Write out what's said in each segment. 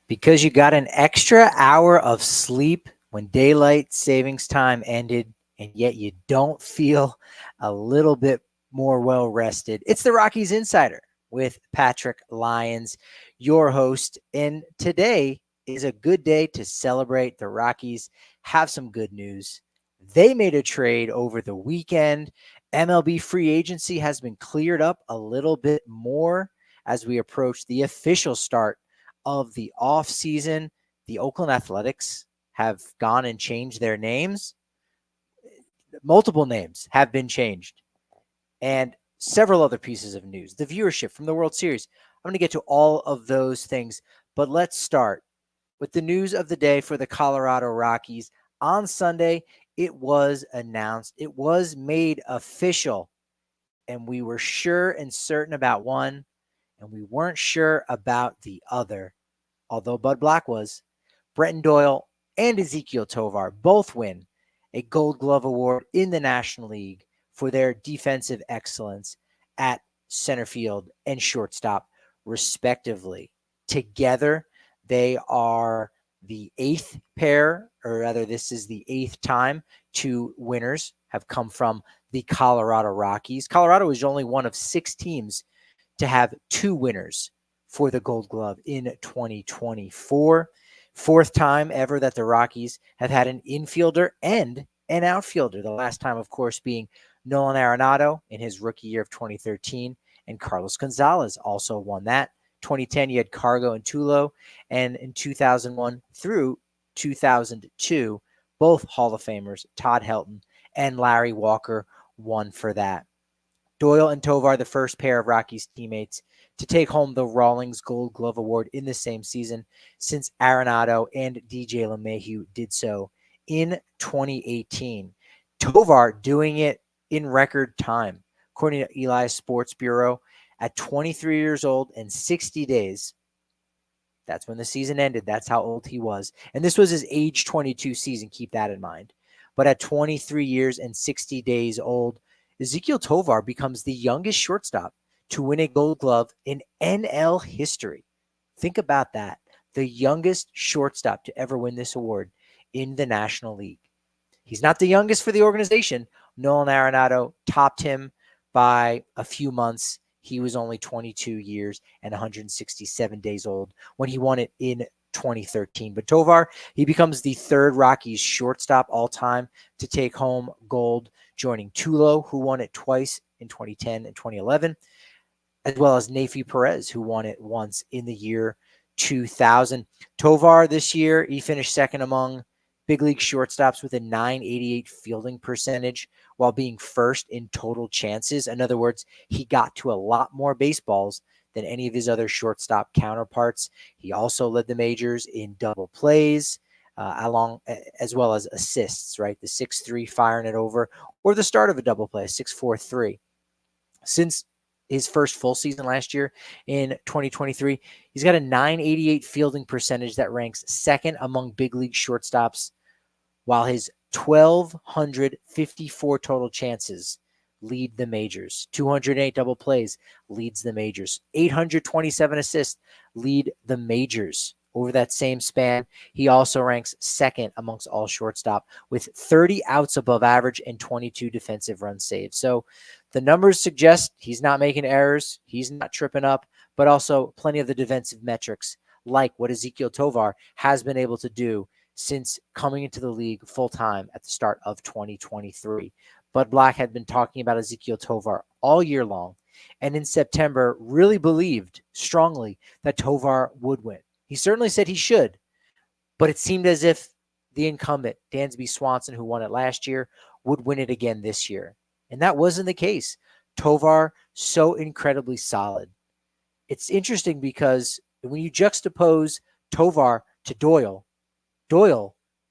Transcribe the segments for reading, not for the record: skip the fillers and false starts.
Because you got an extra hour of sleep when daylight savings time ended, and yet you don't feel a little bit more well rested. It's the Rockies Insider with Patrick Lyons, your host. And today is a good day to celebrate. The Rockies have some good news. They made a trade over the weekend. MLB free agency has been cleared up a little bit more as we approach the official start of the offseason. The Oakland Athletics have gone and changed their names. Multiple names have been changed. And several other pieces of news. The viewership from the World Series. I'm going to get to all of those things. But let's start with the news of the day for the Colorado Rockies. On Sunday, it was announced. It was made official. And we were sure and certain about one, and we weren't sure about the other. Although Bud Black was. Brenton Doyle and Ezequiel Tovar both win a Gold Glove Award in the National League for their defensive excellence at center field and shortstop, respectively. Together, they are the eighth pair, or rather, this is the eighth time two winners have come from the Colorado Rockies. Colorado is only one of 6 teams to have 2 winners for the Gold Glove in 2024. 4th time ever that the Rockies have had an infielder and an outfielder. The last time, of course, being Nolan Arenado in his rookie year of 2013, and Carlos Gonzalez also won that. 2010, you had Cargo and Tulo, and in 2001 through 2002, both Hall of Famers, Todd Helton and Larry Walker, won for that. Doyle and Tovar, the first pair of Rockies teammates to take home the Rawlings Gold Glove Award in the same season, since Arenado and DJ LeMahieu did so in 2018. Tovar doing it in record time. According to Eli's Sports Bureau, at 23 years old and 60 days, that's when the season ended. That's how old he was. And this was his age 22 season. Keep that in mind. But at 23 years and 60 days old, Ezequiel Tovar becomes the youngest shortstop to win a Gold Glove in NL history. Think about that. The youngest shortstop to ever win this award in the National League. He's not the youngest for the organization. Nolan Arenado topped him by a few months. He was only 22 years and 167 days old when he won it in 2013. But Tovar, he becomes the 3rd Rockies shortstop all time to take home gold, joining Tulo, who won it twice in 2010 and 2011, as well as Nefi Perez, who won it once in the year 2000. Tovar this year, he finished 2nd among big league shortstops with a .988 fielding percentage while being 1st in total chances. In other words, he got to a lot more baseballs than any of his other shortstop counterparts. He also led the majors in double plays, as well as assists, right? The 6-3 firing it over, or the start of a double play, 6-4-3. Since his first full season last year in 2023, he's got a .988 fielding percentage that ranks 2nd among big league shortstops, while his 1,254 total chances lead the majors. 208 double plays leads the majors. 827 assists lead the majors. Over that same span, he also ranks 2nd amongst all shortstop with 30 outs above average and 22 defensive run saves. So the numbers suggest he's not making errors, he's not tripping up, but also plenty of the defensive metrics, like what Ezequiel Tovar has been able to do since coming into the league full-time at the start of 2023. Bud Black had been talking about Ezequiel Tovar all year long, and in September really believed strongly that Tovar would win. He certainly said he should, but it seemed as if the incumbent, Dansby Swanson, who won it last year, would win it again this year. And that wasn't the case. Tovar, so incredibly solid. It's interesting because when you juxtapose Tovar to Doyle,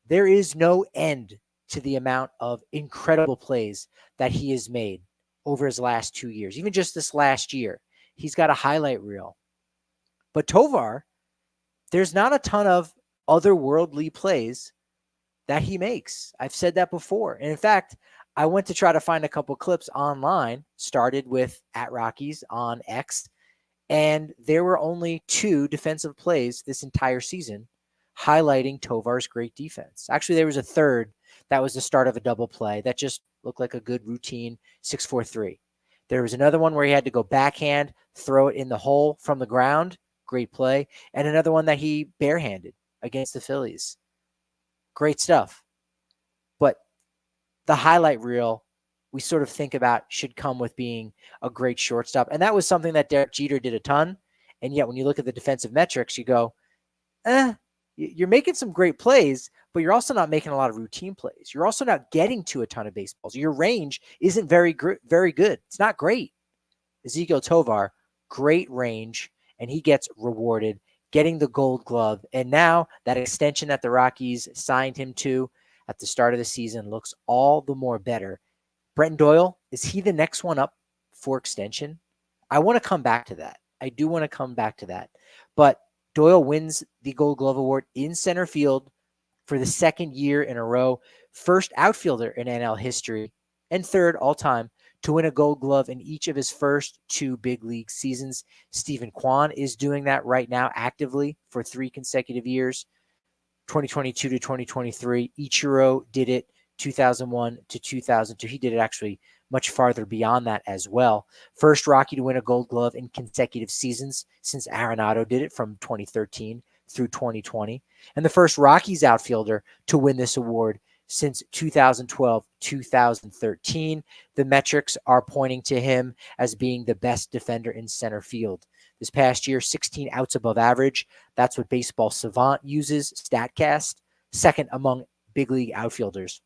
there is no end to the amount of incredible plays that he has made over his last 2 years. Even just this last year, he's got a highlight reel. But Tovar, there's not a ton of otherworldly plays that he makes. I've said that before. And in fact, I went to try to find a couple clips online, started with @Rockies on X, And there were only 2 defensive plays this entire season highlighting Tovar's great defense. Actually, there was a third that was the start of a double play that just looked like a good routine 6-4-3. There was another one where he had to go backhand, throw it in the hole from the ground. Great play. And another one that he barehanded against the Phillies. Great stuff. But the highlight reel we sort of think about should come with being a great shortstop. And that was something that Derek Jeter did a ton. And yet when you look at the defensive metrics, you go, you're making some great plays, but you're also not making a lot of routine plays. You're also not getting to a ton of baseballs. Your range isn't very good. It's not great. Ezequiel Tovar, great range, and he gets rewarded getting the Gold Glove. And now that extension that the Rockies signed him to at the start of the season looks all the more better. Brenton Doyle, is he the next one up for extension? I want to come back to that. I do want to come back to that. But Doyle wins the Gold Glove Award in center field for the second year in a row. First outfielder in NL history and third all-time to win a Gold Glove in each of his first 2 big league seasons. Stephen Kwan is doing that right now actively for 3 consecutive years, 2022 to 2023. Ichiro did it 2001 to 2002. He did it actually much farther beyond that as well. First Rocky to win a Gold Glove in consecutive seasons since Arenado did it from 2013 through 2020. And the first Rockies outfielder to win this award since 2012-2013. The metrics are pointing to him as being the best defender in center field. This past year, 16 outs above average. That's what Baseball Savant uses, StatCast, second among big league outfielders.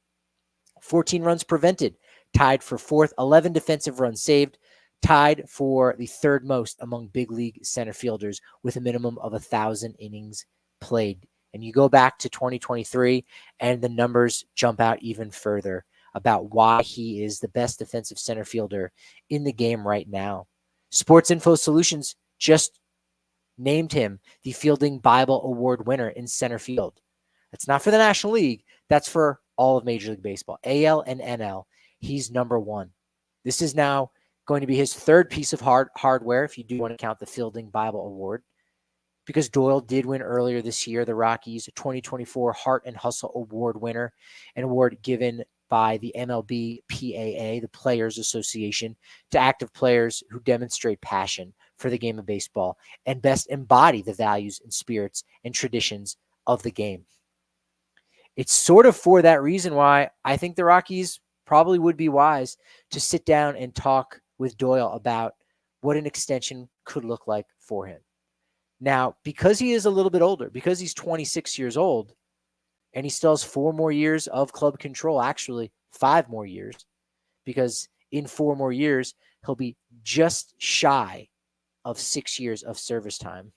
14 runs prevented, tied for 4th, 11 defensive runs saved, tied for the 3rd most among big league center fielders with a minimum of 1,000 innings played. And you go back to 2023 and the numbers jump out even further about why he is the best defensive center fielder in the game right now. Sports Info Solutions just named him the Fielding Bible Award winner in center field. That's not for the National League. That's for all of Major League Baseball, AL and NL. He's number 1. This is now going to be his 3rd piece of hardware, if you do want to count the Fielding Bible Award, because Doyle did win earlier this year the Rockies 2024 Heart and Hustle Award winner, an award given by the MLB PAA, the Players Association, to active players who demonstrate passion for the game of baseball and best embody the values and spirits and traditions of the game. It's sort of for that reason why I think the Rockies probably would be wise to sit down and talk with Doyle about what an extension could look like for him. Now, because he is a little bit older, because he's 26 years old, and he still has 4 more years of club control, actually 5 more years, because in 4 more years, he'll be just shy of 6 years of service time.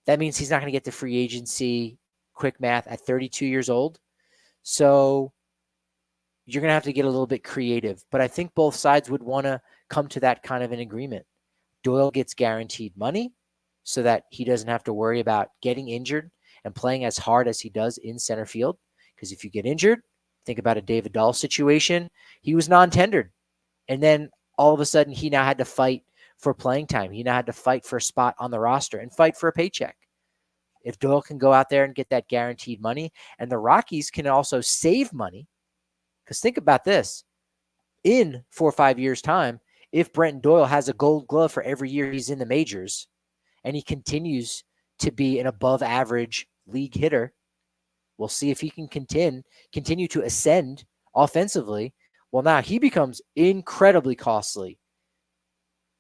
That means he's not going to get to free agency, quick math, at 32 years old. So you're going to have to get a little bit creative. But I think both sides would want to come to that kind of an agreement. Doyle gets guaranteed money so that he doesn't have to worry about getting injured and playing as hard as he does in center field. Because if you get injured, think about a David Dahl situation. He was non-tendered. And then all of a sudden, he now had to fight for playing time. He now had to fight for a spot on the roster and fight for a paycheck. If Doyle can go out there and get that guaranteed money, and the Rockies can also save money, because think about this. In 4 or 5 years' time, if Brenton Doyle has a Gold Glove for every year he's in the majors, and he continues to be an above-average league hitter, we'll see if he can continue to ascend offensively. Well, now he becomes incredibly costly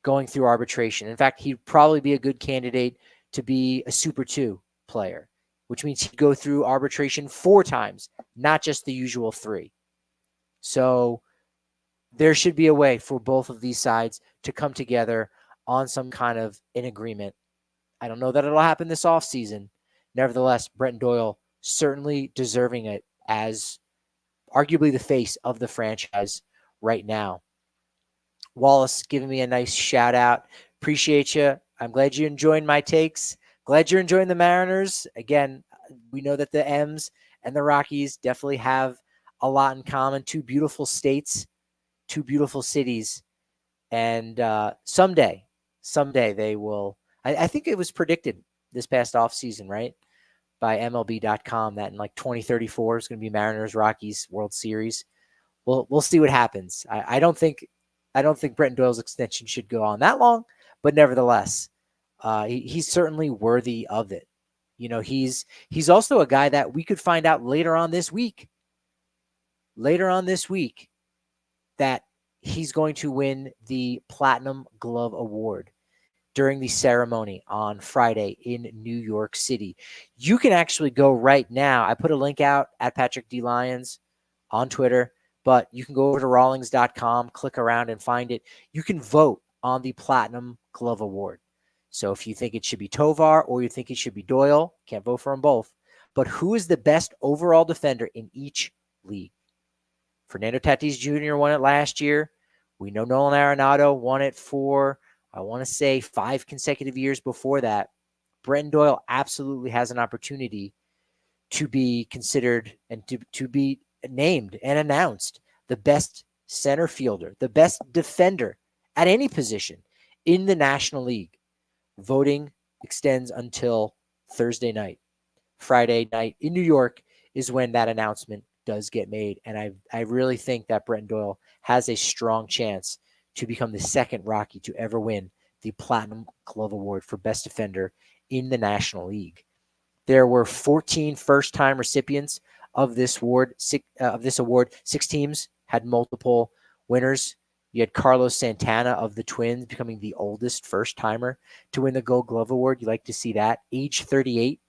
going through arbitration. In fact, he'd probably be a good candidate to be a Super 2 player, which means he'd go through arbitration 4 times, not just the usual 3. So there should be a way for both of these sides to come together on some kind of an agreement. I don't know that it'll happen this offseason. Nevertheless, Brenton Doyle certainly deserving it as arguably the face of the franchise right now. Wallace giving me a nice shout out. Appreciate you. I'm glad you enjoyed my takes. Glad you're enjoying the Mariners. Again, we know that the M's and the Rockies definitely have a lot in common. 2 beautiful states, 2 beautiful cities. And someday someday they will. I think it was predicted this past offseason, right, by MLB.com that in like 2034 is going to be Mariners Rockies World Series. We'll see what happens. I don't think Brenton Doyle's extension should go on that long, but nevertheless, he's certainly worthy of it. You know, he's also a guy that we could find out later on this week that he's going to win the Platinum Glove Award during the ceremony on Friday in New York City. You can actually go right now. I put a link out at Patrick D. Lyons on Twitter, but you can go over to rawlings.com, click around and find it. You can vote on the Platinum Glove Award. So if you think it should be Tovar or you think it should be Doyle, can't vote for them both. But who is the best overall defender in each league? Fernando Tatis Jr. won it last year. We know Nolan Arenado won it for, I want to say, 5 consecutive years before that. Brenton Doyle absolutely has an opportunity to be considered and to be named and announced the best center fielder, the best defender at any position in the National League. Voting extends until Thursday night. Friday night in New York is when that announcement does get made. And I really think that Brenton Doyle has a strong chance to become the second Rocky to ever win the Platinum Glove Award for Best Defender in the National League. There were 14 first-time recipients of this award. 6 teams had multiple winners. You had Carlos Santana of the Twins becoming the oldest first-timer to win the Gold Glove Award. You like to see that. Age 38.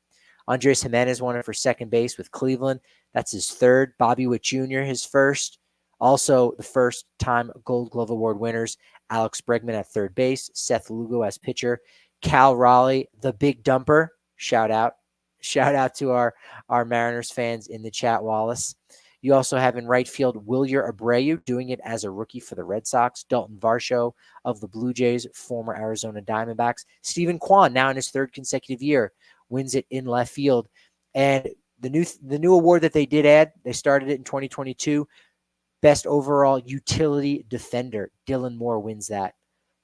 Andres Jimenez won it for second base with Cleveland. That's his third. Bobby Witt Jr., his first. Also, the first-time Gold Glove Award winners, Alex Bregman at third base, Seth Lugo as pitcher, Cal Raleigh, the Big Dumper. Shout out to our Mariners fans in the chat, Wallace. You also have in right field Wilyer Abreu doing it as a rookie for the Red Sox. Dalton Varsho of the Blue Jays, former Arizona Diamondbacks. Stephen Kwan, now in his 3rd consecutive year, wins it in left field. And the new award that they did add, they started it in 2022, Best Overall Utility Defender. Dylan Moore wins that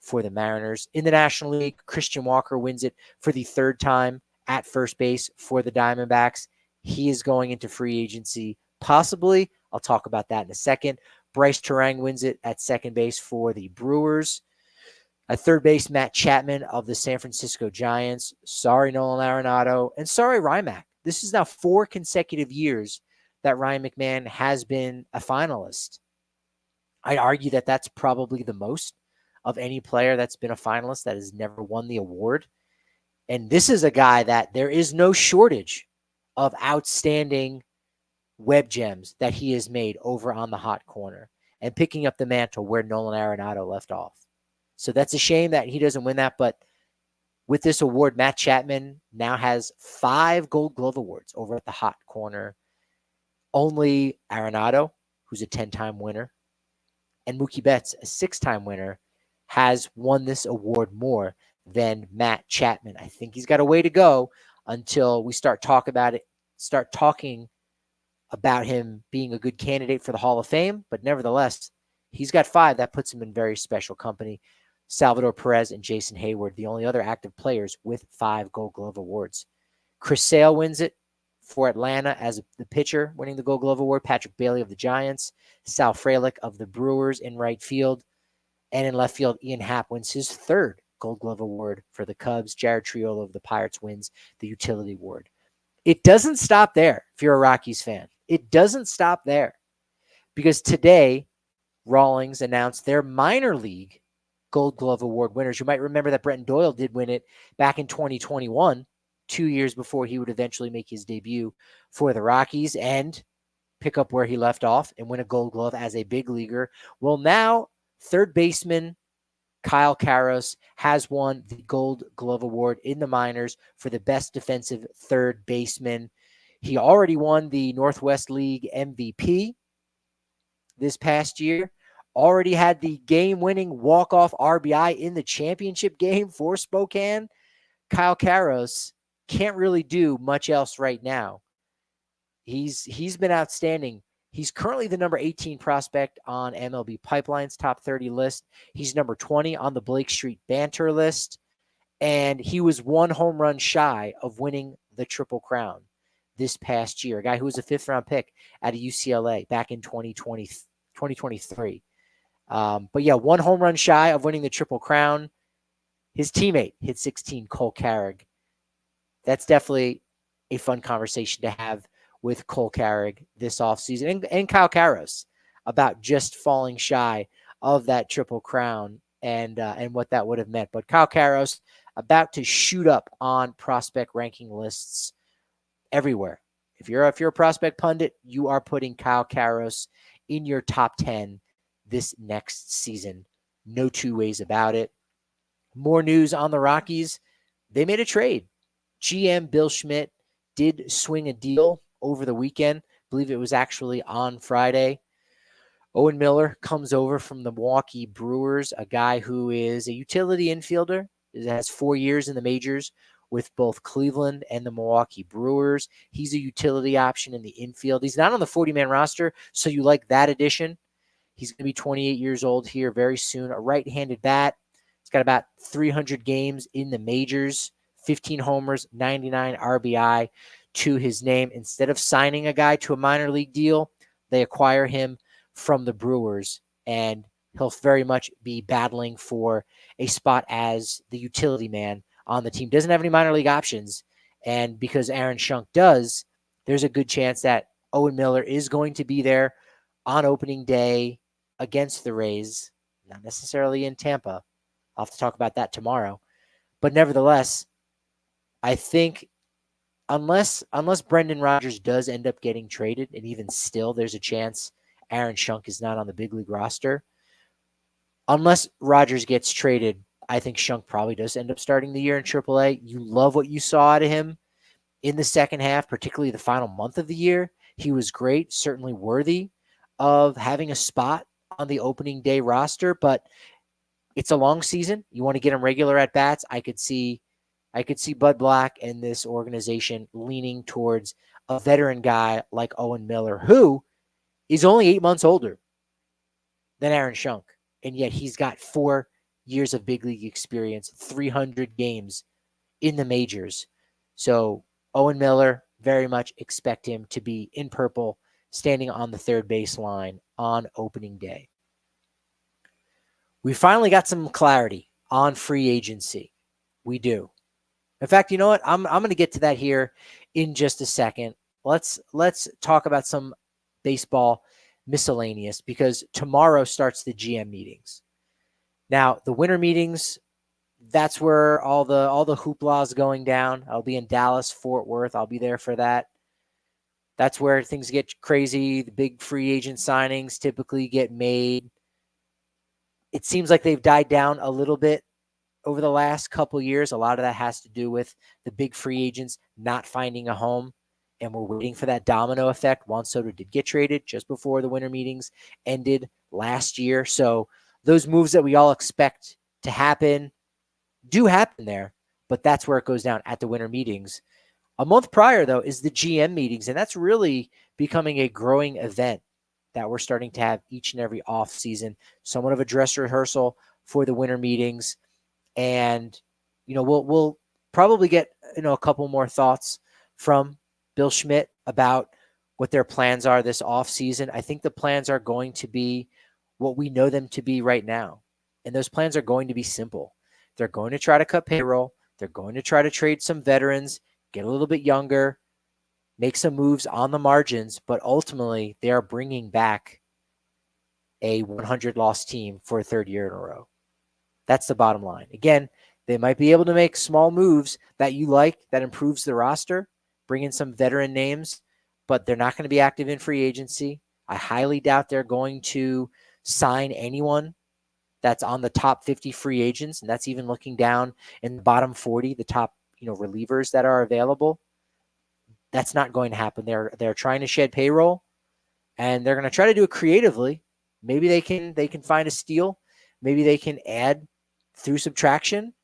for the Mariners. In the National League, Christian Walker wins it for the 3rd time at first base for the Diamondbacks. He is going into free agency, possibly. I'll talk about that in a second. Bryce Terang wins it at second base for the Brewers. At third base, Matt Chapman of the San Francisco Giants. Sorry, Nolan Arenado. And sorry, Rymack. This is now 4 consecutive years that Ryan McMahon has been a finalist. I'd argue that that's probably the most of any player that's been a finalist that has never won the award. And this is a guy that there is no shortage of outstanding web gems that he has made over on the hot corner and picking up the mantle where Nolan Arenado left off. So that's a shame that he doesn't win that. But with this award, Matt Chapman now has 5 Gold Glove Awards over at the hot corner. Only Arenado, who's a 10-time winner, and Mookie Betts, a 6-time winner, has won this award more than Matt Chapman. I think he's got a way to go until we start talking about him being a good candidate for the Hall of Fame. But nevertheless, he's got 5. That puts him in very special company. Salvador Perez and Jason Hayward, the only other active players with 5 Gold Glove Awards. Chris Sale wins it for Atlanta as the pitcher, winning the Gold Glove Award. Patrick Bailey of the Giants. Sal Frelick of the Brewers in right field. And in left field, Ian Happ wins his 3rd Gold Glove Award for the Cubs. Jared Triolo of the Pirates wins the Utility Award. It doesn't stop there if you're a Rockies fan. It doesn't stop there. Because today, Rawlings announced their minor league Gold Glove Award winners. You might remember that Brenton Doyle did win it back in 2021, 2 years before he would eventually make his debut for the Rockies and pick up where he left off and win a Gold Glove as a big leaguer. Well, now third baseman Kyle Karros has won the Gold Glove Award in the minors for the best defensive third baseman. He already won the Northwest League MVP this past year. Already had the game-winning walk-off RBI in the championship game for Spokane. Kyle Karros can't really do much else right now. He's been outstanding. He's currently the number 18 prospect on MLB Pipeline's top 30 list. He's number 20 on the Blake Street Banter list. And he was one home run shy of winning the Triple Crown this past year. A guy who was a 5th-round pick out of UCLA back in 2023. But yeah, one home run shy of winning the Triple Crown. His teammate hit 16, Cole Carrig. That's definitely a fun conversation to have with Cole Carrig this offseason and Kyle Karros about just falling shy of that Triple Crown and what that would have meant. But Kyle Karros about to shoot up on prospect ranking lists everywhere. If you're a prospect pundit, you are putting Kyle Karros in your top 10 this next season. No two ways about it. More news on the Rockies. They made a trade. GM Bill Schmidt did swing a deal over the weekend. I believe it was actually on Friday. Owen Miller comes over from the Milwaukee Brewers, a guy who is a utility infielder. He has 4 years in the majors with both Cleveland and the Milwaukee Brewers. He's a utility option in the infield. He's not on the 40-man roster, so you like that addition. He's going to be 28 years old here very soon. A right-handed bat. He's got about 300 games in the majors, 15 homers, 99 RBI to his name. Instead of signing a guy to a minor league deal, they acquire him from the Brewers, and he'll very much be battling for a spot as the utility man on the team. Doesn't have any minor league options, and because Aaron Schunk does, there's a good chance that Owen Miller is going to be there on opening day against the Rays, not necessarily in Tampa. I'll have to talk about that tomorrow. But nevertheless, I think unless Brendan Rodgers does end up getting traded, and even still there's a chance Aaron Schunk is not on the big league roster, unless Rodgers gets traded, I think Schunk probably does end up starting the year in AAA. You love what you saw out of him in the second half, particularly the final month of the year. He was great, certainly worthy of having a spot on the opening day roster, but it's a long season. You want to get him regular at bats. I could see Bud Black and this organization leaning towards a veteran guy like Owen Miller, who is only 8 months older than Aaron Schunk, and yet he's got 4 years of big league experience, 300 games in the majors. So Owen Miller, very much expect him to be in purple, standing on the third baseline on opening day. We finally got some clarity on free agency. We do. In fact, you know what? I'm going to get to that here in just a second. Let's talk about some baseball miscellaneous, because tomorrow starts the GM meetings. Now, the winter meetings, that's where all the hoopla is going down. I'll be in Dallas, Fort Worth. I'll be there for that. That's where things get crazy. The big free agent signings typically get made. It seems like they've died down a little bit over the last couple years. A lot of that has to do with the big free agents not finding a home, and we're waiting for that domino effect. Juan Soto did get traded just before the winter meetings ended last year. So those moves that we all expect to happen do happen there, but that's where it goes down at the winter meetings. A month prior, though, is the GM meetings, and that's really becoming a growing event that we're starting to have each and every off season, somewhat of a dress rehearsal for the winter meetings. And, we'll probably get, a couple more thoughts from Bill Schmidt about what their plans are this off season. I think the plans are going to be what we know them to be right now. And those plans are going to be simple. They're going to try to cut payroll. They're going to try to trade some veterans, get a little bit younger, make some moves on the margins, but ultimately they are bringing back a 100-loss team for a third year in a row. That's the bottom line. Again, they might be able to make small moves that you like, that improves the roster, bring in some veteran names, but they're not going to be active in free agency. I highly doubt they're going to sign anyone that's on the top 50 free agents, and that's even looking down in the bottom 40, the top relievers that are available. That's not going to happen. They're trying to shed payroll, and they're going to try to do it creatively. Maybe they can find a steal. Maybe they can add through subtraction.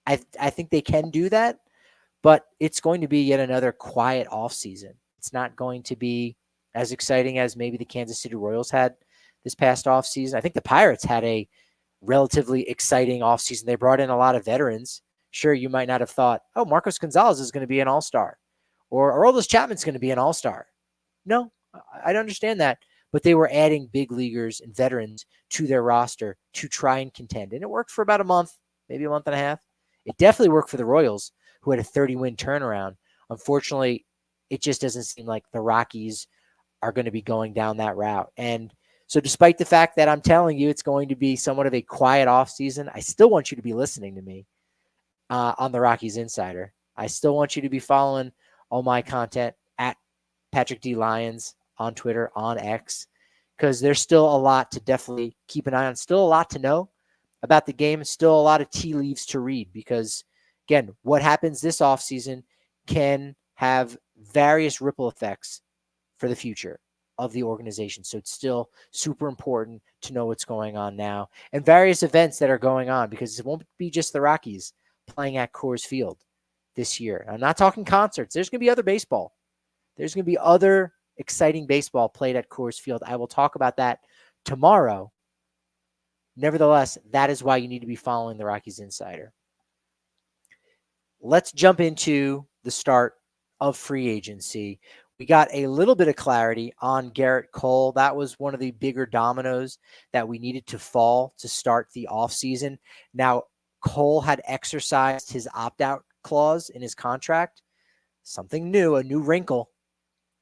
I think they can do that, but it's going to be yet another quiet offseason. It's not going to be as exciting as maybe the Kansas City Royals had this past offseason. I think the Pirates had a relatively exciting offseason. They brought in a lot of veterans. Sure, you might not have thought, oh, Marcos Gonzalez is going to be an all-star or Aroldis Chapman's going to be an all-star. No, I don't understand that. But they were adding big leaguers and veterans to their roster to try and contend. And it worked for about a month, maybe a month and a half. It definitely worked for the Royals, who had a 30-win turnaround. Unfortunately, it just doesn't seem like the Rockies are going to be going down that route. And so despite the fact that I'm telling you it's going to be somewhat of a quiet offseason, I still want you to be listening to me on the Rockies Insider. I still want you to be following all my content at Patrick D. Lyons on Twitter, on X, because there's still a lot to definitely keep an eye on, still a lot to know about the game, still a lot of tea leaves to read, because, again, what happens this offseason can have various ripple effects for the future of the organization. So it's still super important to know what's going on now and various events that are going on, because it won't be just the Rockies playing at Coors Field this year. I'm not talking concerts. There's going to be other baseball. There's going to be other exciting baseball played at Coors Field. I will talk about that tomorrow. Nevertheless, that is why you need to be following the Rockies Insider. Let's jump into the start of free agency. We got a little bit of clarity on Garrett Cole. That was one of the bigger dominoes that we needed to fall to start the offseason. Now, Cole had exercised his opt-out clause in his contract. Something new, a new wrinkle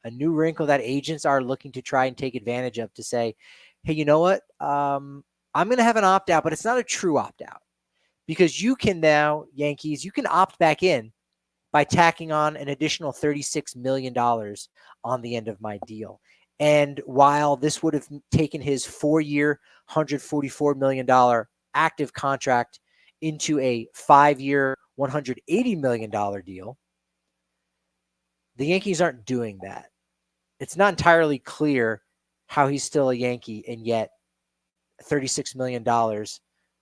that agents are looking to try and take advantage of to say, hey, you know what? I'm going to have an opt-out, but it's not a true opt-out, because you can now, Yankees, you can opt back in by tacking on an additional $36 million on the end of my deal. And while this would have taken his 4-year, $144 million active contract into a 5-year, $180 million deal, the Yankees aren't doing that. It's not entirely clear how he's still a Yankee, and yet $36 million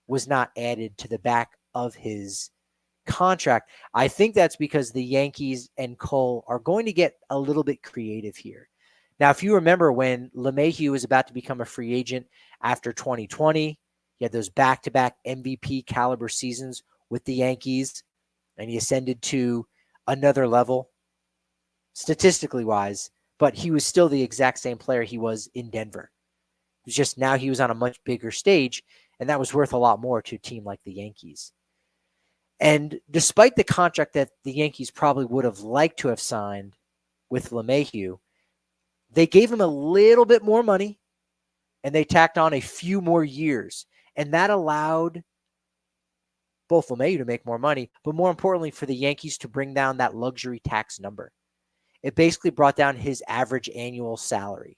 was not added to the back of his contract. I think that's because the Yankees and Cole are going to get a little bit creative here. Now, if you remember when LeMahieu was about to become a free agent after 2020, he had those back-to-back MVP caliber seasons with the Yankees, and he ascended to another level statistically wise, but he was still the exact same player he was in Denver. It was just now he was on a much bigger stage, and that was worth a lot more to a team like the Yankees. And despite the contract that the Yankees probably would have liked to have signed with LeMahieu, they gave him a little bit more money, and they tacked on a few more years. And that allowed both LeMahieu to make more money, but more importantly for the Yankees to bring down that luxury tax number. It basically brought down his average annual salary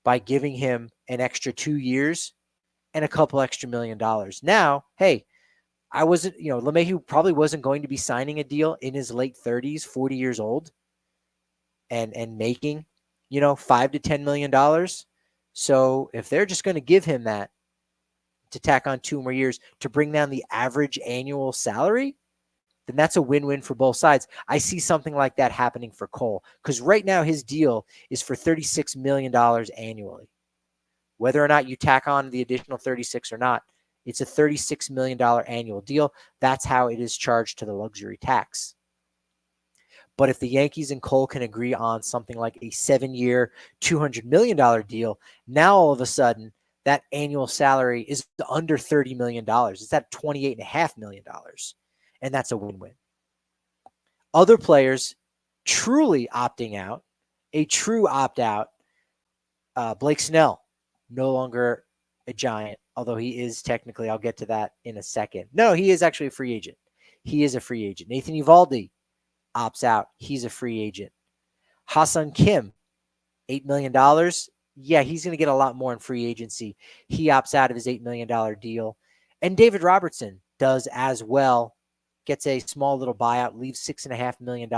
by giving him an extra 2 years and a couple extra $1 million. Now, hey, LeMahieu probably wasn't going to be signing a deal in his late 30s, 40 years old, and making, $5 to $10 million. So if they're just going to give him that to tack on 2 more years to bring down the average annual salary, then that's a win-win for both sides. I see something like that happening for Cole, because right now his deal is for $36 million annually. Whether or not you tack on the additional 36 or not, it's a $36 million annual deal. That's how it is charged to the luxury tax. But if the Yankees and Cole can agree on something like a 7-year, $200 million deal, now all of a sudden that annual salary is under $30 million. It's at $28.5 million. And that's a win-win. Other players truly opting out, a true opt-out, Blake Snell, no longer a Giant, although he is technically, I'll get to that in a second. No, he is actually a free agent. He is a free agent. Nathan Eovaldi opts out. He's a free agent. Ha-Seong Kim, $8 million. Yeah, he's going to get a lot more in free agency. He opts out of his $8 million deal. And David Robertson does as well. Gets a small little buyout, leaves $6.5 million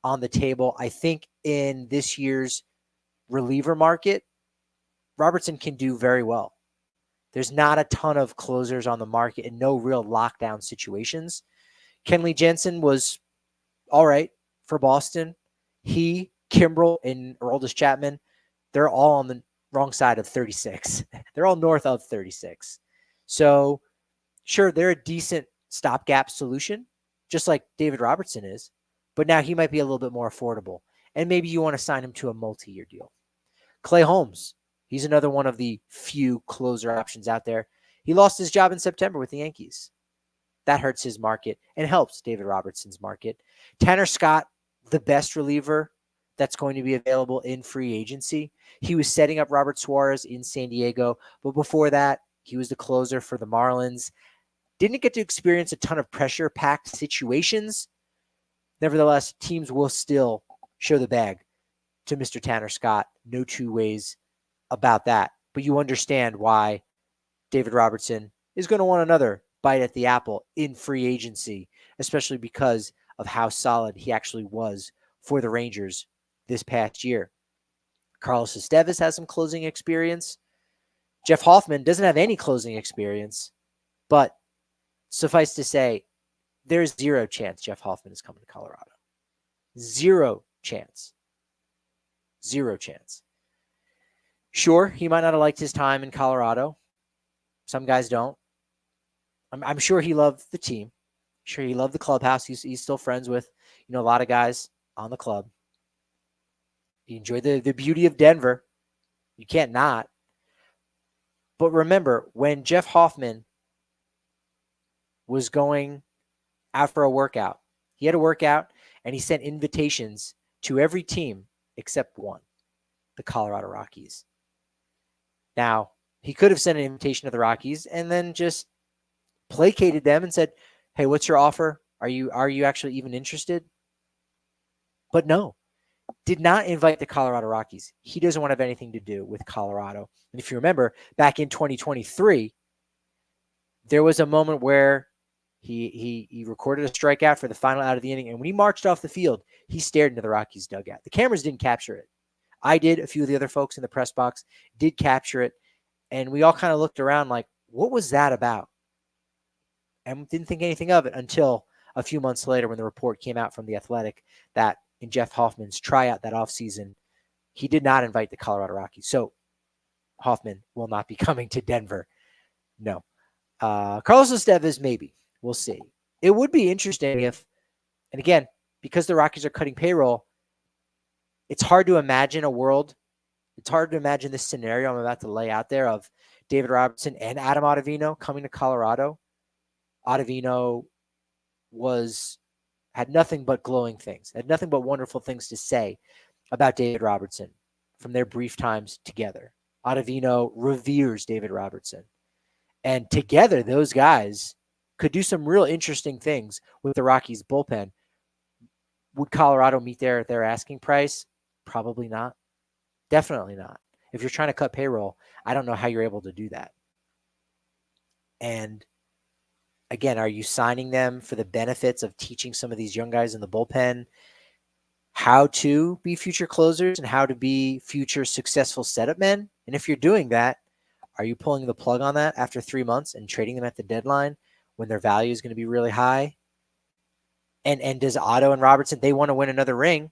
on the table. I think in this year's reliever market, Robertson can do very well. There's not a ton of closers on the market and no real lockdown situations. Kenley Jansen was all right for Boston. He, Kimbrel, and Aroldis Chapman they're all on the wrong side of 36. They're all north of 36. So sure, they're a decent stopgap solution, just like David Robertson is, but now he might be a little bit more affordable. And maybe you want to sign him to a multi-year deal. Clay Holmes, he's another one of the few closer options out there. He lost his job in September with the Yankees. That hurts his market and helps David Robertson's market. Tanner Scott, the best reliever that's going to be available in free agency. He was setting up Robert Suarez in San Diego, but before that, he was the closer for the Marlins. Didn't get to experience a ton of pressure-packed situations. Nevertheless, teams will still show the bag to Mr. Tanner Scott. No two ways about that. But you understand why David Robertson is going to want another bite at the apple in free agency, especially because of how solid he actually was for the Rangers this past year. Carlos Estevez has some closing experience. Jeff Hoffman doesn't have any closing experience, but suffice to say, there's zero chance Jeff Hoffman is coming to Colorado. Zero chance. Zero chance. Sure, he might not have liked his time in Colorado. Some guys don't. I'm sure he loved the team. Sure, he loved the clubhouse. He's still friends with, a lot of guys on the club. He enjoyed the beauty of Denver. You can't not. But remember, when Jeff Hoffman was going out for a workout, he had a workout and he sent invitations to every team except one, the Colorado Rockies. Now, he could have sent an invitation to the Rockies and then just placated them and said, hey, what's your offer? Are you actually even interested? But no, did not invite the Colorado Rockies. He doesn't want to have anything to do with Colorado. And if you remember, back in 2023, there was a moment where he recorded a strikeout for the final out of the inning, and when he marched off the field, he stared into the Rockies dugout. The cameras didn't capture it. I did. A few of the other folks in the press box did capture it, and we all kind of looked around like, what was that about? And didn't think anything of it until a few months later when the report came out from The Athletic that in Jeff Hoffman's tryout that offseason, he did not invite the Colorado Rockies. So Hoffman will not be coming to Denver. No. Carlos Estevez, maybe. We'll see. It would be interesting if, and again, because the Rockies are cutting payroll, it's hard to imagine a world. It's hard to imagine this scenario I'm about to lay out there of David Robertson and Adam Ottavino coming to Colorado. Ottavino had nothing but glowing things, had nothing but wonderful things to say about David Robertson from their brief times together. Ottavino reveres David Robertson. And together, those guys could do some real interesting things with the Rockies bullpen. Would Colorado meet their asking price? Probably not. Definitely not. If you're trying to cut payroll, I don't know how you're able to do that. And again, are you signing them for the benefits of teaching some of these young guys in the bullpen how to be future closers and how to be future successful setup men? And if you're doing that, are you pulling the plug on that after 3 months and trading them at the deadline when their value is going to be really high? And does Otto and Robertson, they want to win another ring,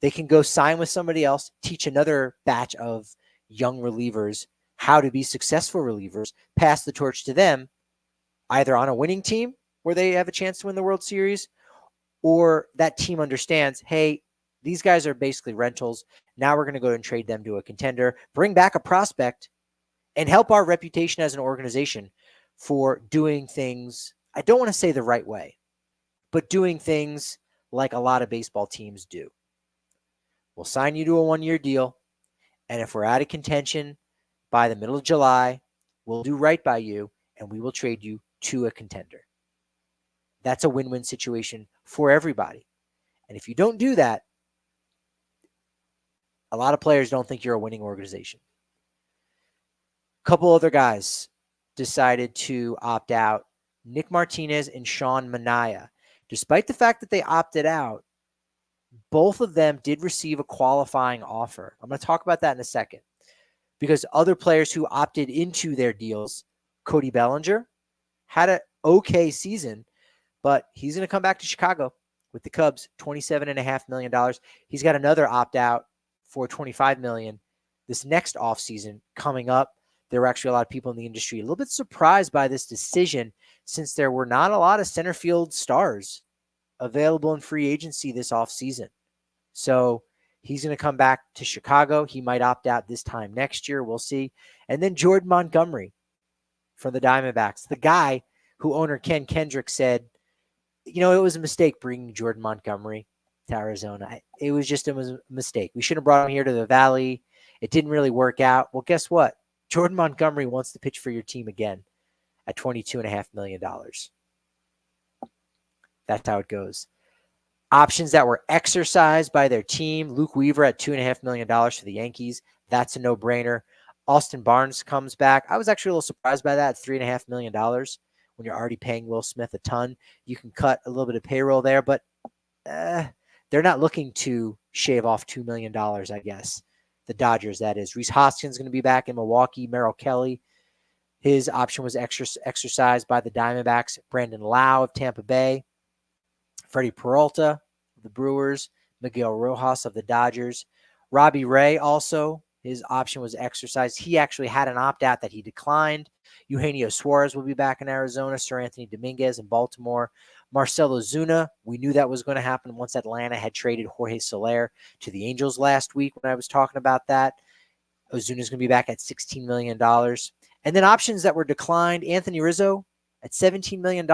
they can go sign with somebody else, teach another batch of young relievers how to be successful relievers, pass the torch to them, either on a winning team where they have a chance to win the World Series, or that team understands, hey, these guys are basically rentals. Now we're going to go and trade them to a contender, bring back a prospect, and help our reputation as an organization for doing things, I don't want to say the right way, but doing things like a lot of baseball teams do. We'll sign you to a 1-year deal, and if we're out of contention by the middle of July, we'll do right by you, and we will trade you to a contender. That's a win-win situation for everybody. And if you don't do that, a lot of players don't think you're a winning organization. A couple other guys decided to opt out. Nick Martinez and Sean Manaea. Despite the fact that they opted out, both of them did receive a qualifying offer. I'm going to talk about that in a second. Because other players who opted into their deals, Cody Bellinger, had an okay season, but he's going to come back to Chicago with the Cubs, $27.5 million. He's got another opt-out for $25 million. this next offseason coming up, there were actually a lot of people in the industry a little bit surprised by this decision, since there were not a lot of center field stars available in free agency this offseason. So he's going to come back to Chicago. He might opt out this time next year. We'll see. And then Jordan Montgomery from the Diamondbacks, the guy who owner Ken Kendrick said, it was a mistake bringing Jordan Montgomery to Arizona. It was a mistake. We should have brought him here to the Valley. It didn't really work out. Well, guess what? Jordan Montgomery wants to pitch for your team again at $22.5 million. That's how it goes. Options that were exercised by their team. Luke Weaver at $2.5 million for the Yankees. That's a no-brainer. Austin Barnes comes back. I was actually a little surprised by that at $3.5 million. When you're already paying Will Smith a ton, you can cut a little bit of payroll there, but they're not looking to shave off $2 million, I guess. The Dodgers, that is. Rhys Hoskins is going to be back in Milwaukee. Merrill Kelly, his option was exercised by the Diamondbacks. Brandon Lau of Tampa Bay. Freddie Peralta of the Brewers. Miguel Rojas of the Dodgers. Robbie Ray also, his option was exercised. He actually had an opt-out that he declined. Eugenio Suarez will be back in Arizona. Sir Anthony Dominguez in Baltimore. Marcell Ozuna, we knew that was going to happen once Atlanta had traded Jorge Soler to the Angels last week when I was talking about that. Ozuna's going to be back at $16 million. And then options that were declined, Anthony Rizzo at $17 million.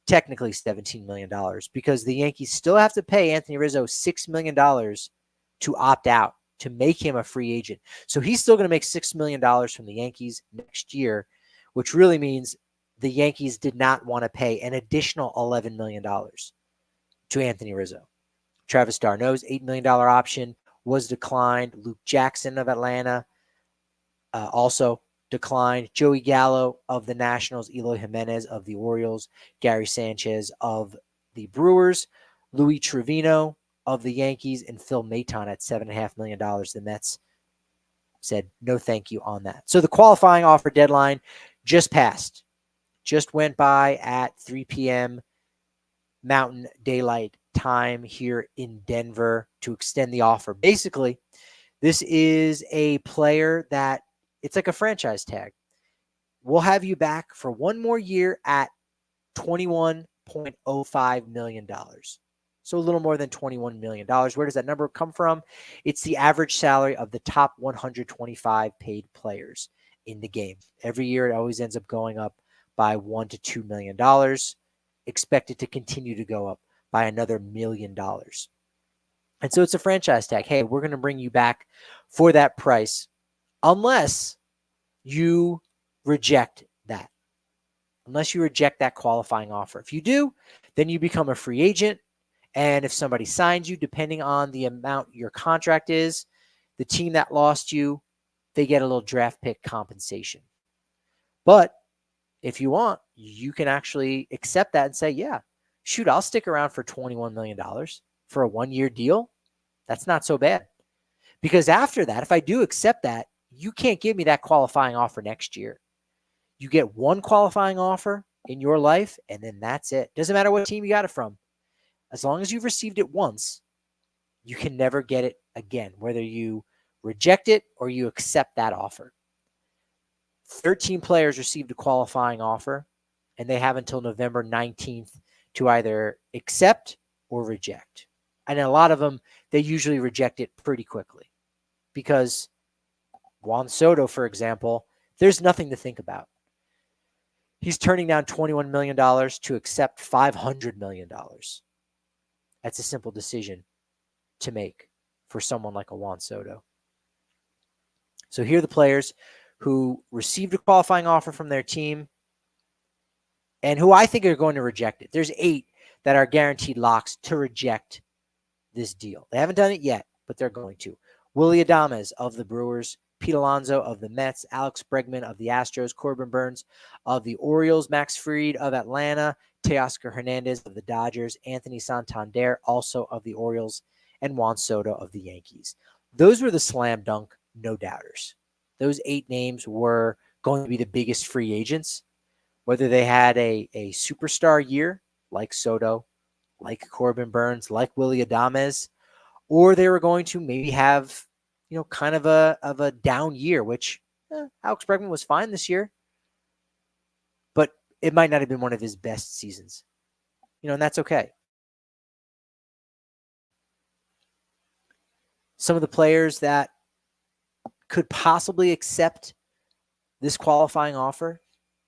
Technically $17 million, because the Yankees still have to pay Anthony Rizzo $6 million to opt out, to make him a free agent. So he's still going to make $6 million from the Yankees next year, which really means the Yankees did not want to pay an additional $11 million to Anthony Rizzo. Travis d'Arnaud's $8 million option was declined. Luke Jackson of Atlanta also declined. Joey Gallo of the Nationals, Eloy Jimenez of the Orioles, Gary Sanchez of the Brewers, Luis Trevino of the Yankees, and Phil Maton at $7.5 million. The Mets said no thank you on that. So the qualifying offer deadline just passed. Just went by at 3 p.m. Mountain Daylight Time here in Denver to extend the offer. Basically, this is a player that it's like a franchise tag. We'll have you back for one more year at $21.05 million. So a little more than $21 million. Where does that number come from? It's the average salary of the top 125 paid players in the game. Every year, it always ends up going up by $1 to $2 million. Expected to continue to go up by another $1 million. And so it's a franchise tag. Hey, we're going to bring you back for that price unless you reject that. Unless you reject that qualifying offer. If you do, then you become a free agent. And if somebody signs you, depending on the amount your contract is, the team that lost you, they get a little draft pick compensation. But if you want, you can actually accept that and say, yeah, shoot, I'll stick around for $21 million for a one-year deal. That's not so bad. Because after that, if I do accept that, you can't give me that qualifying offer next year. You get one qualifying offer in your life, and then that's it. Doesn't matter what team you got it from. As long as you've received it once, you can never get it again, whether you reject it or you accept that offer. 13 players received a qualifying offer, and they have until November 19th to either accept or reject. And a lot of them, they usually reject it pretty quickly because Juan Soto, for example, there's nothing to think about. He's turning down $21 million to accept $500 million. That's a simple decision to make for someone like a Juan Soto. So here are the players who received a qualifying offer from their team and who I think are going to reject it. There's 8 that are guaranteed locks to reject this deal. They haven't done it yet, but they're going to. Willy Adames of the Brewers, Pete Alonso of the Mets, Alex Bregman of the Astros, Corbin Burns of the Orioles, Max Fried of Atlanta, Teoscar Hernandez of the Dodgers, Anthony Santander also of the Orioles, and Juan Soto of the Yankees. Those were the slam dunk no-doubters. Those 8 names were going to be the biggest free agents, whether they had a superstar year like Soto, like Corbin Burns, like Willy Adames, or they were going to maybe have, kind of a down year, which Alex Bregman was fine this year, but it might not have been one of his best seasons, and that's okay. Some of the players that could possibly accept this qualifying offer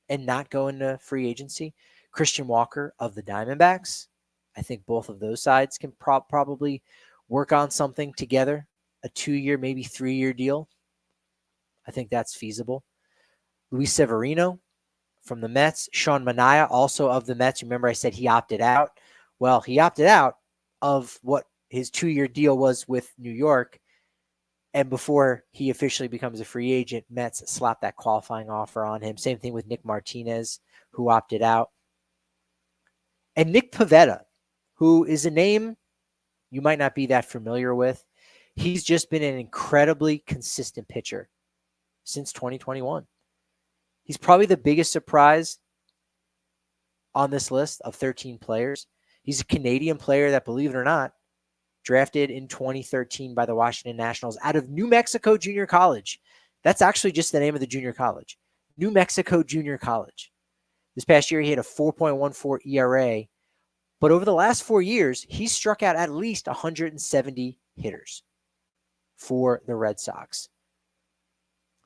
and not go into free agency, Christian Walker of the Diamondbacks. I think both of those sides can probably work on something together, a 2-year, maybe 3-year deal. I think that's feasible. Luis Severino from the Mets. Sean Manaea, also of the Mets. Remember I said he opted out? Well, he opted out of what his 2-year deal was with New York. And before he officially becomes a free agent, Mets slapped that qualifying offer on him. Same thing with Nick Martinez, who opted out. And Nick Pivetta, who is a name you might not be that familiar with. He's just been an incredibly consistent pitcher since 2021. He's probably the biggest surprise on this list of 13 players. He's a Canadian player that, believe it or not, drafted in 2013 by the Washington Nationals out of New Mexico Junior College. That's actually just the name of the junior college. New Mexico Junior College. This past year, he had a 4.14 ERA, but over the last 4 years, he struck out at least 170 hitters for the Red Sox.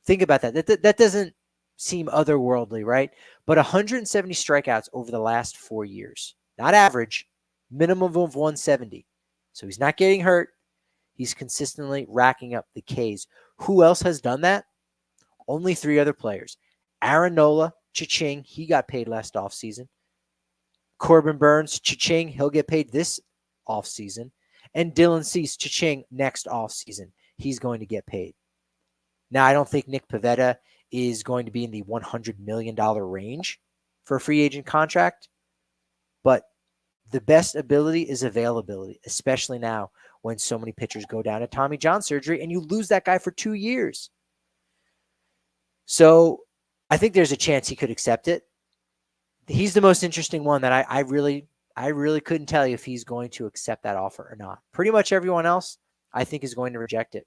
Think about that. That doesn't seem otherworldly, right? But 170 strikeouts over the last 4 years. Not average, minimum of 170. So he's not getting hurt. He's consistently racking up the Ks. Who else has done that? Only 3 other players. Aaron Nola, cha-ching, he got paid last offseason. Corbin Burns, cha-ching, he'll get paid this offseason. And Dylan Cease, cha-ching, next offseason. He's going to get paid. Now, I don't think Nick Pivetta is going to be in the $100 million range for a free agent contract, but the best ability is availability, especially now when so many pitchers go down to Tommy John surgery and you lose that guy for 2 years. So I think there's a chance he could accept it. He's the most interesting one that I really couldn't tell you if he's going to accept that offer or not. Pretty much everyone else, I think, is going to reject it.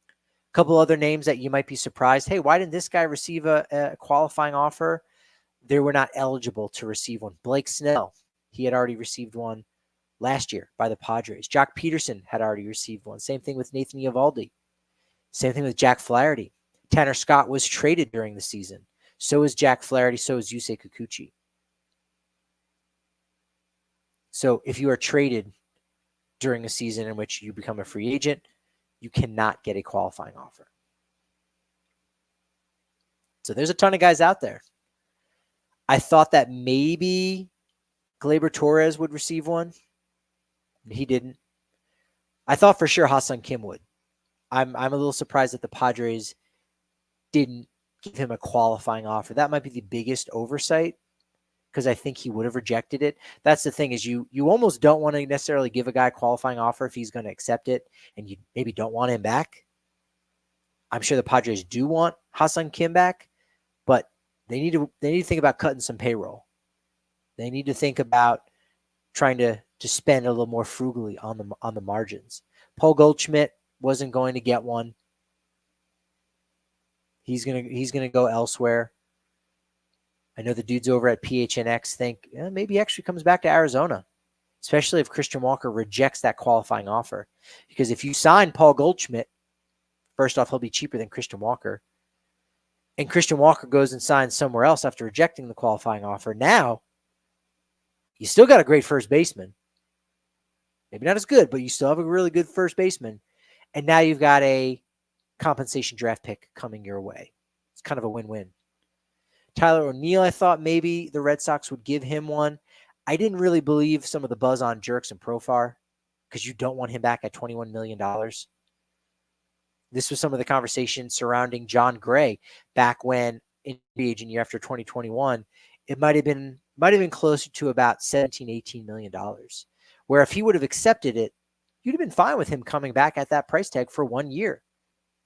A couple other names that you might be surprised. Hey, why didn't this guy receive a qualifying offer? They were not eligible to receive one. Blake Snell, he had already received one last year by the Padres. Jock Peterson had already received one. Same thing with Nathan Eovaldi. Same thing with Jack Flaherty. Tanner Scott was traded during the season. So is Jack Flaherty. So is Yusei Kikuchi. So if you are traded during a season in which you become a free agent, you cannot get a qualifying offer. So there's a ton of guys out there. I thought that maybe Gleyber Torres would receive one. He didn't. I thought for sure Ha-Seong Kim would. I'm a little surprised that the Padres didn't give him a qualifying offer. That might be the biggest oversight because I think he would have rejected it. That's the thing is you almost don't want to necessarily give a guy a qualifying offer if he's going to accept it and you maybe don't want him back. I'm sure the Padres do want Ha-Seong Kim back, but they need to think about cutting some payroll. They need to think about trying to spend a little more frugally on the margins. Paul Goldschmidt wasn't going to get one. He's gonna go elsewhere. I know the dudes over at PHNX think maybe he actually comes back to Arizona, especially if Christian Walker rejects that qualifying offer. Because if you sign Paul Goldschmidt, first off, he'll be cheaper than Christian Walker. And Christian Walker goes and signs somewhere else after rejecting the qualifying offer. Now, you still got a great first baseman. Maybe not as good, but you still have a really good first baseman. And now you've got a compensation draft pick coming your way. It's kind of a win-win. Tyler O'Neill, I thought maybe the Red Sox would give him one. I didn't really believe some of the buzz on Jerks and Profar because you don't want him back at $21 million. This was some of the conversation surrounding John Gray back when in the agent year after 2021. It might have been closer to about $17, $18 million. Where if he would have accepted it, you'd have been fine with him coming back at that price tag for 1 year.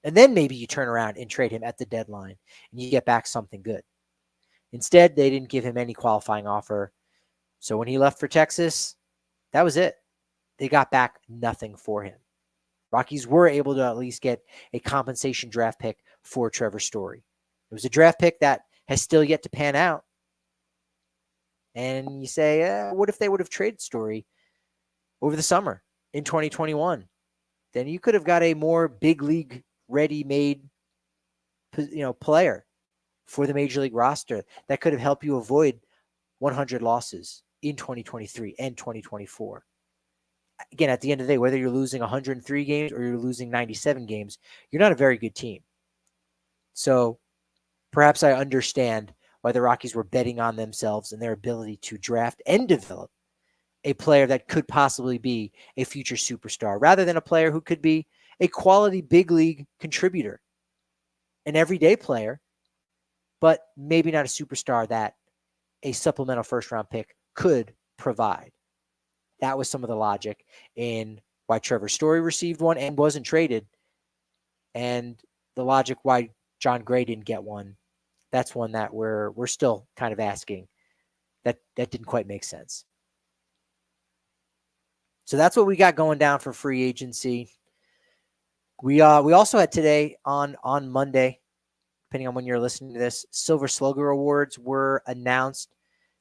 And then maybe you turn around and trade him at the deadline and you get back something good. Instead, they didn't give him any qualifying offer. So when he left for Texas, that was it. They got back nothing for him. Rockies were able to at least get a compensation draft pick for Trevor Story. It was a draft pick that has still yet to pan out. And you say, what if they would have traded Story over the summer in 2021? Then you could have got a more big league ready-made, player for the major league roster that could have helped you avoid 100 losses in 2023 and 2024. Again, at the end of the day, whether you're losing 103 games or you're losing 97 games, you're not a very good team. So perhaps I understand why the Rockies were betting on themselves and their ability to draft and develop a player that could possibly be a future superstar rather than a player who could be a quality big league contributor, an everyday player, but maybe not a superstar that a supplemental first-round pick could provide. That was some of the logic in why Trevor Story received one and wasn't traded, and the logic why John Gray didn't get one. That's one that we're still kind of asking. That didn't quite make sense. So that's what we got going down for free agency. We also had today on Monday, depending on when you're listening to this, Silver Slugger Awards were announced.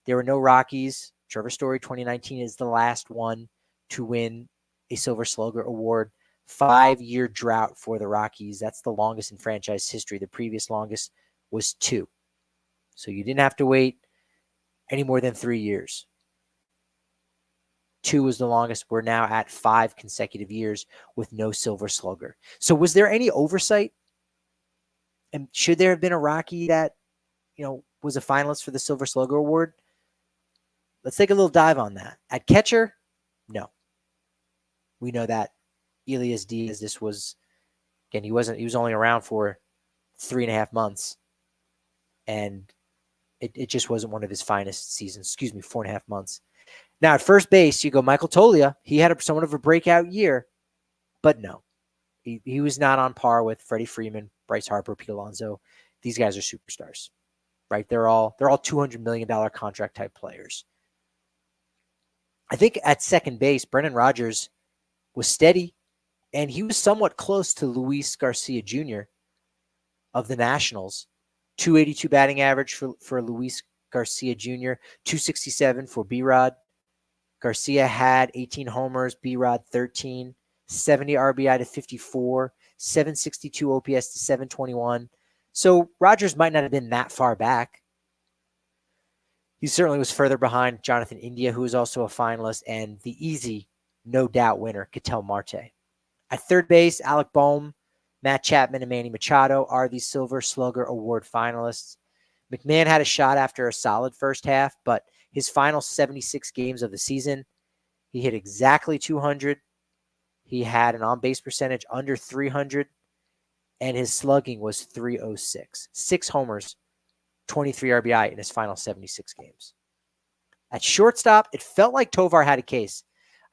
There were no Rockies. Trevor Story 2019 is the last one to win a Silver Slugger Award. 5-year drought for the Rockies. That's the longest in franchise history. The previous longest was 2. So you didn't have to wait any more than 3 years. 2 was the longest. We're now at 5 consecutive years with no Silver Slugger. So was there any oversight? And should there have been a Rocky that, was a finalist for the Silver Slugger Award? Let's take a little dive on that. At catcher, no. We know that Elias Diaz, he was only around for 3.5 months. And it just wasn't one of his finest seasons. 4.5 months. Now, at first base, you go Michael Toglia. He had somewhat of a breakout year, but no. He was not on par with Freddie Freeman, Bryce Harper, Pete Alonso. These guys are superstars, right? They're all $200 million contract type players. I think at second base, Brendan Rodgers was steady, and he was somewhat close to Luis Garcia Jr. of the Nationals. 282 batting average for Luis Garcia Jr., 267 for B-Rod. Garcia had 18 homers, B-Rod 13, 70 RBI to 54, 762 OPS to 721. So Rodgers might not have been that far back. He certainly was further behind Jonathan India, who was also a finalist, and the easy, no doubt winner, Ketel Marte. At third base, Alec Boehm, Matt Chapman, and Manny Machado are the Silver Slugger Award finalists. McMahon had a shot after a solid first half, but his final 76 games of the season, he hit exactly 200. He had an on-base percentage under 300, and his slugging was 306. 6 homers, 23 RBI in his final 76 games. At shortstop, it felt like Tovar had a case.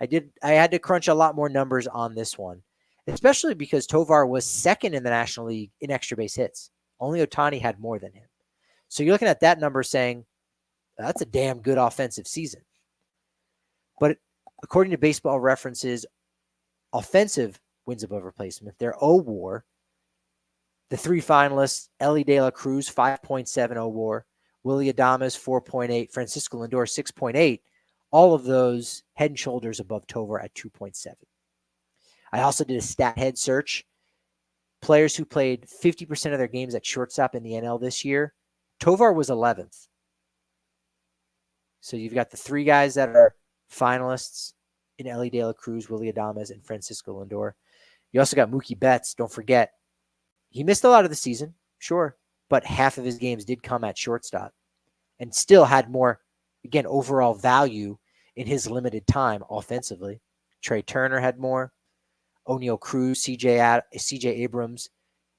I had to crunch a lot more numbers on this one, especially because Tovar was second in the National League in extra base hits. Only Ohtani had more than him. So you're looking at that number saying, that's a damn good offensive season. But according to Baseball Reference's offensive wins above replacement, their O-WAR, the 3 finalists, Ellie De La Cruz, 5.7 O-WAR, Willy Adames, 4.8, Francisco Lindor, 6.8, all of those head and shoulders above Tovar at 2.7. I also did a stat head search. Players who played 50% of their games at shortstop in the NL this year, Tovar was 11th. So you've got the 3 guys that are finalists in Ellie De La Cruz, Willy Adames, and Francisco Lindor. You also got Mookie Betts. Don't forget, he missed a lot of the season, sure, but half of his games did come at shortstop and still had more, again, overall value in his limited time offensively. Trey Turner had more. O'Neal Cruz, CJ Abrams,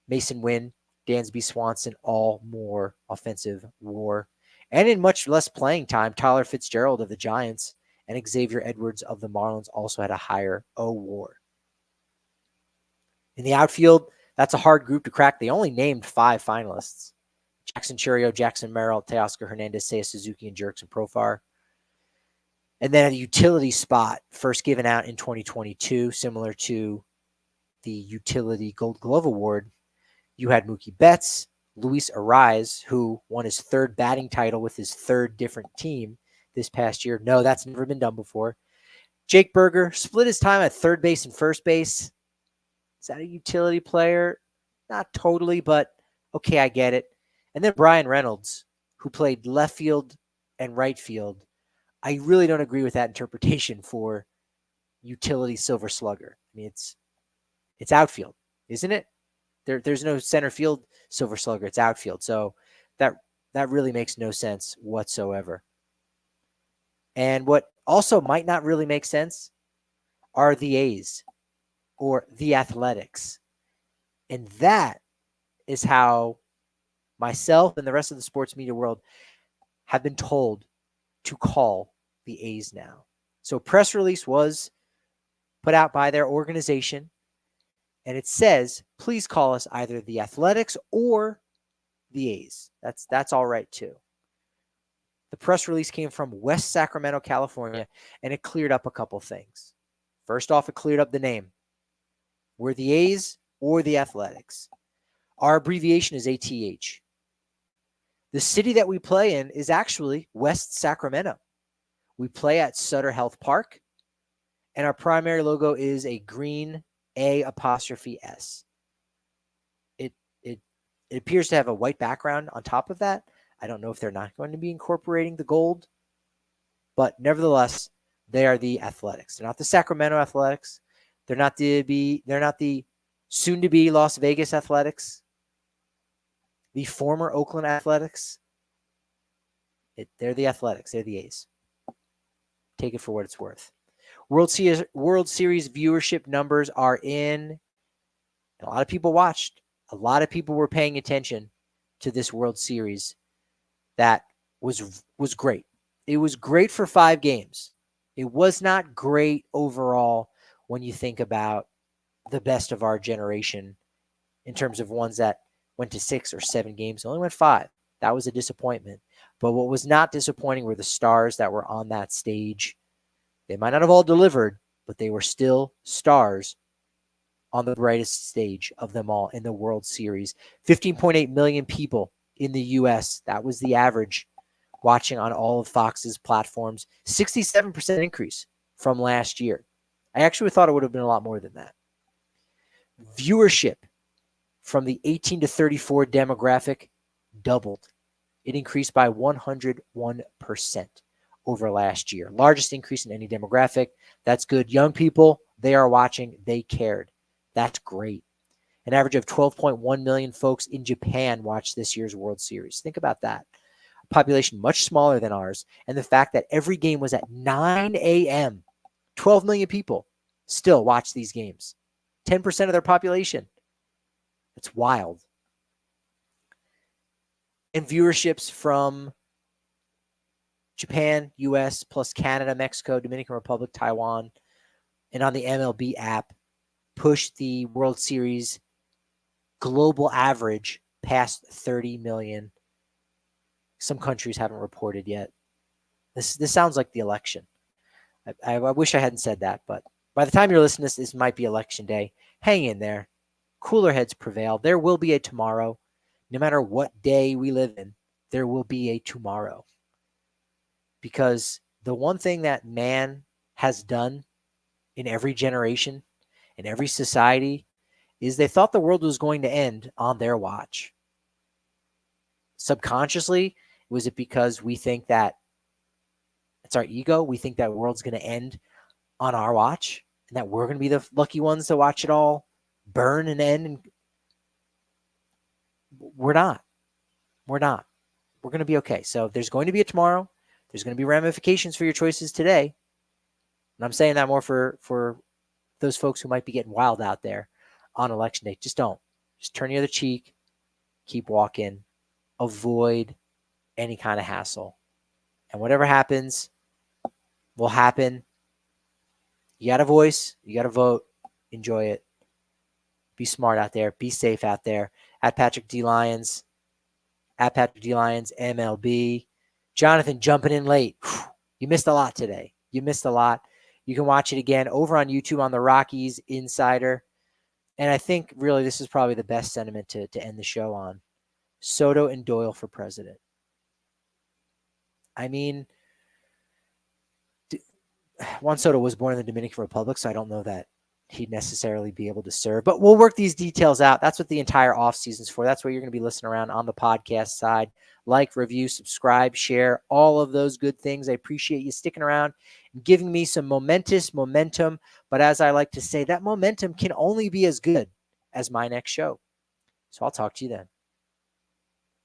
Mason Wynn, Dansby Swanson, all more offensive WAR. And in much less playing time, Tyler Fitzgerald of the Giants and Xavier Edwards of the Marlins also had a higher O-WAR. In the outfield, that's a hard group to crack. They only named 5 finalists. Jackson Churio, Jackson Merrill, Teoscar Hernandez, Seiya Suzuki, and Jurickson Profar. And then a utility spot, first given out in 2022, similar to the Utility Gold Glove Award, you had Mookie Betts, Luis Ariz, who won his third batting title with his third different team this past year. No, that's never been done before. Jake Berger split his time at third base and first base. Is that a utility player? Not totally, but okay, I get it. And then Brian Reynolds, who played left field and right field. I really don't agree with that interpretation for utility Silver Slugger. I mean, it's outfield, isn't it? There's no center field Silver Slugger. It's outfield. So that really makes no sense whatsoever. And what also might not really make sense are the A's or the Athletics. And that is how myself and the rest of the sports media world have been told to call the A's now. So a press release was put out by their organization, and it says, please call us either the Athletics or the A's. That's all right too. The press release came from West Sacramento, California, and it cleared up a couple things. First off, it cleared up the name. We're the A's or the Athletics. Our abbreviation is ATH. The city that we play in is actually West Sacramento. We play at Sutter Health Park, and our primary logo is a green A''S. It appears to have a white background on top of that. I don't know if they're not going to be incorporating the gold, but nevertheless, they are the Athletics. They're not the Sacramento Athletics. They're not the soon-to-be Las Vegas Athletics, the former Oakland Athletics. They're the Athletics. They're the A's. Take it for what it's worth. World Series viewership numbers are in. A lot of people watched. A lot of people were paying attention to this World Series. That was great. It was great for 5 games. It was not great overall when you think about the best of our generation in terms of ones that went to 6 or 7 games. It only went 5. That was a disappointment. But what was not disappointing were the stars that were on that stage. They might not have all delivered, but they were still stars on the brightest stage of them all in the World Series. 15.8 million people in the U.S. That was the average watching on all of Fox's platforms. 67% increase from last year. I actually thought it would have been a lot more than that. Viewership from the 18 to 34 demographic doubled. It increased by 101% over last year. Largest increase in any demographic. That's good. Young people, they are watching. They cared. That's great. An average of 12.1 million folks in Japan watched this year's World Series. Think about that. A population much smaller than ours. And the fact that every game was at 9 a.m. 12 million people still watch these games. 10% of their population. It's wild. And viewerships from Japan, US, plus Canada, Mexico, Dominican Republic, Taiwan, and on the MLB app pushed the World Series global average past 30 million. Some countries haven't reported yet. This sounds like the election. I wish I hadn't said that, but by the time you're listening to this might be election day. Hang in there. Cooler heads prevail. There will be a tomorrow. No matter what day we live in, there will be a tomorrow. Because the one thing that man has done in every generation, in every society, is they thought the world was going to end on their watch. Subconsciously, was it because we think that it's our ego? We think that the world's going to end on our watch and that we're going to be the lucky ones to watch it all burn and end. And we're not. We're not. We're going to be okay. So there's going to be a tomorrow. There's going to be ramifications for your choices today. And I'm saying that more for those folks who might be getting wild out there on election day. Just don't. Just turn the other cheek. Keep walking. Avoid any kind of hassle. And whatever happens will happen. You got a voice. You got to vote. Enjoy it. Be smart out there. Be safe out there. At Patrick D. Lyons. At Patrick D. Lyons, MLB. Jonathan jumping in late. You missed a lot today. You missed a lot. You can watch it again over on YouTube on the Rockies Insider. And I think really this is probably the best sentiment to end the show on. Soto and Doyle for president. I mean, Juan Soto was born in the Dominican Republic, so I don't know that he'd necessarily be able to serve. But we'll work these details out. That's what the entire offseason's for. That's what you're going to be listening around on the podcast side. Like, review, subscribe, share, all of those good things. I appreciate you sticking around and giving me some momentum. But as I like to say, that momentum can only be as good as my next show. So I'll talk to you then.